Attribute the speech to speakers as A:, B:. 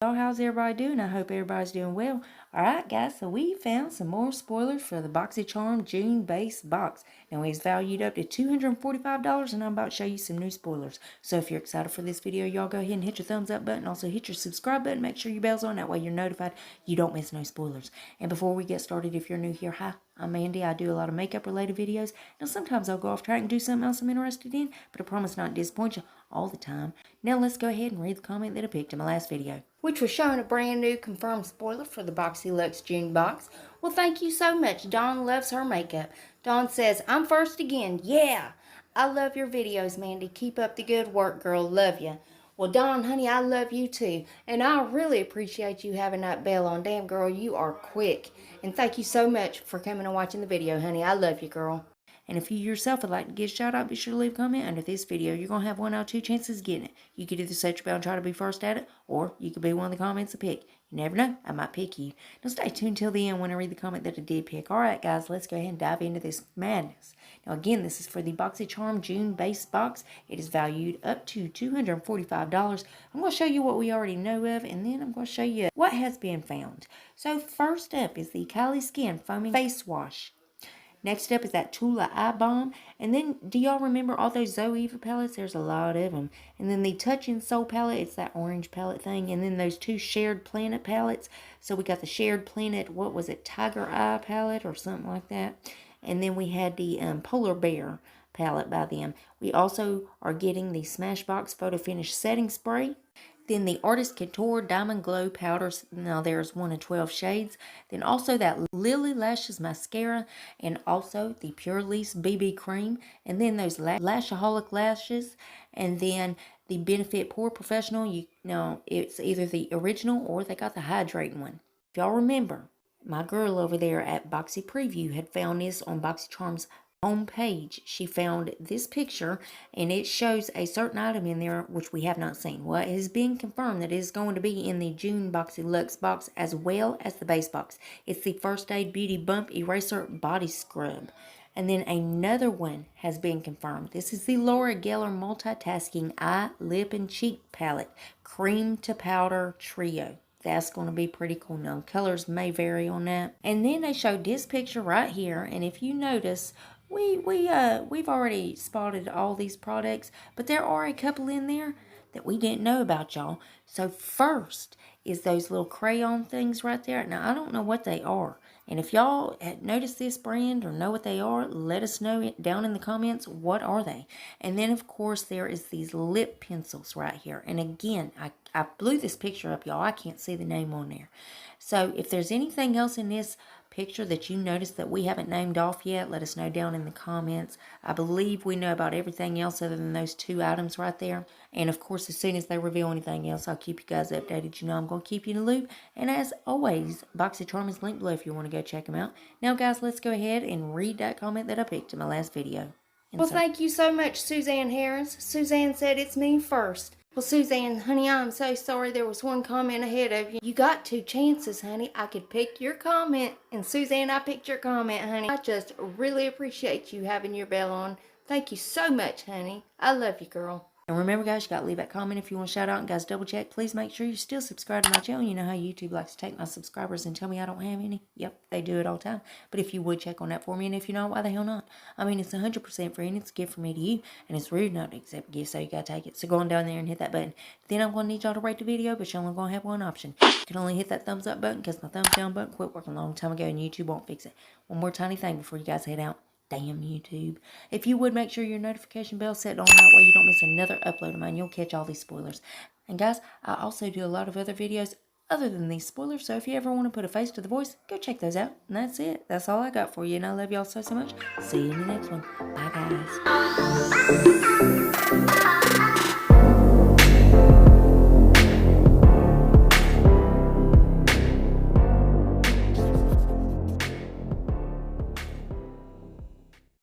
A: y'all. How's everybody doing? I hope everybody's doing well. Alright guys, so we found some more spoilers for the BoxyCharm June base box. Now it's valued up to $245 and I'm about to show you some new spoilers. So if you're excited for this video, y'all go ahead and hit your thumbs up button. Also hit your subscribe button. Make sure your bell's on. That way you're notified. You don't miss no spoilers. And before we get started, if you're new here, hi, I'm Mandy. I do a lot of makeup related videos. Now sometimes I'll go off track and do something else I'm interested in, but I promise not to disappoint you all the time. Now let's go ahead and read the comment that I picked in my last video, which was showing a brand new confirmed spoiler for the Boxy Luxe June box. Well, thank you so much. Dawn loves her makeup. Dawn says, I'm first again. Yeah. I love your videos, Mandy. Keep up the good work, girl. Love you. Well, Dawn, honey, I love you too. And I really appreciate you having that bell on. Damn, girl, you are quick. And thank you so much for coming and watching the video, honey. I love you, girl. And if you yourself would like to get a shout out, be sure to leave a comment under this video. You're going to have 1 out of 2 chances of getting it. You could either set your bell and try to be first at it, or you could be one of the comments to pick. You never know, I might pick you. Now stay tuned till the end when I read the comment that I did pick. Alright guys, let's go ahead and dive into this madness. Now again, this is for the BoxyCharm June base box. It is valued up to $245. I'm going to show you what we already know of, and then I'm going to show you what has been found. So first up is the Kylie Skin Foaming Face Wash. Next up is that Tula Eye Balm. And then, do y'all remember all those Zoe Eva palettes? There's a lot of them. And then the Touch and Soul palette, it's that orange palette thing. And then those 2 Shared Planet palettes. So we got the Shared Planet, what was it, Tiger Eye palette or something like that. And then we had the Polar Bear palette by them. We also are getting the Smashbox Photo Finish Setting Spray. Then the Artist Couture Diamond Glow Powders. Now there's 1 in 12 shades. Then also that Lily Lashes Mascara. And also the Pure Lease BB Cream. And then those Lashaholic Lashes. And then the Benefit Pore Professional. You know, it's either the original or they got the hydrating one. If y'all remember, my girl over there at Boxy Preview had found this on BoxyCharm's homepage. She found this picture and it shows a certain item in there which we have not seen. Well, it has been confirmed that it is going to be in the June Boxy Luxe box as well as the base box. It's the First Aid Beauty Bump Eraser Body Scrub. And then another one has been confirmed. This is the Laura Geller Multitasking Eye, Lip, and Cheek Palette Cream to Powder Trio. That's going to be pretty cool. Now, colors may vary on that. And then they showed this picture right here. And if you notice, we've already spotted all these products, but there are a couple in there that we didn't know about, y'all. So first is those little crayon things right there. Now, I don't know what they are. And if y'all had noticed this brand or know what they are, let us know down in the comments, what are they? And then, of course, there is these lip pencils right here. And again, I blew this picture up, y'all. I can't see the name on there. So if there's anything else in this picture that you noticed that we haven't named off yet, let us know down in the comments. I believe we know about everything else other than those 2 items right there. And of course, as soon as they reveal anything else, I'll keep you guys updated. You know I'm going to keep you in the loop. And as always, BoxyCharm is linked below if you want to go check them out. Now guys, let's go ahead and read that comment that I picked in my last video. Well, thank you so much, Suzanne Harris. Suzanne said it's me first. Well, Suzanne, honey, I'm so sorry there was 1 comment ahead of you. You got 2 chances, honey. I could pick your comment. And Suzanne, I picked your comment, honey. I just really appreciate you having your bell on. Thank you so much, honey. I love you, girl. And remember, guys, you got to leave that comment if you want to shout out. And guys, double check. Please make sure you're still subscribed to my channel. You know how YouTube likes to take my subscribers and tell me I don't have any? Yep, they do it all the time. But if you would check on that for me, and if you know, why the hell not? I mean, it's 100% free, and it's a gift from me to you. And it's rude not to accept a gift, so you got to take it. So go on down there and hit that button. Then I'm going to need y'all to rate the video, but you're only going to have 1 option. You can only hit that thumbs up button because my thumbs down button quit working a long time ago, and YouTube won't fix it. One more tiny thing before you guys head out. Damn YouTube. If you would make sure your notification bell set on, that way you don't miss another upload of mine. You'll catch all these spoilers. And guys, I also do a lot of other videos other than these spoilers. So if you ever want to put a face to the voice, go check those out. And that's it. That's all I got for you. And I love y'all so much. See you in the next one. Bye guys.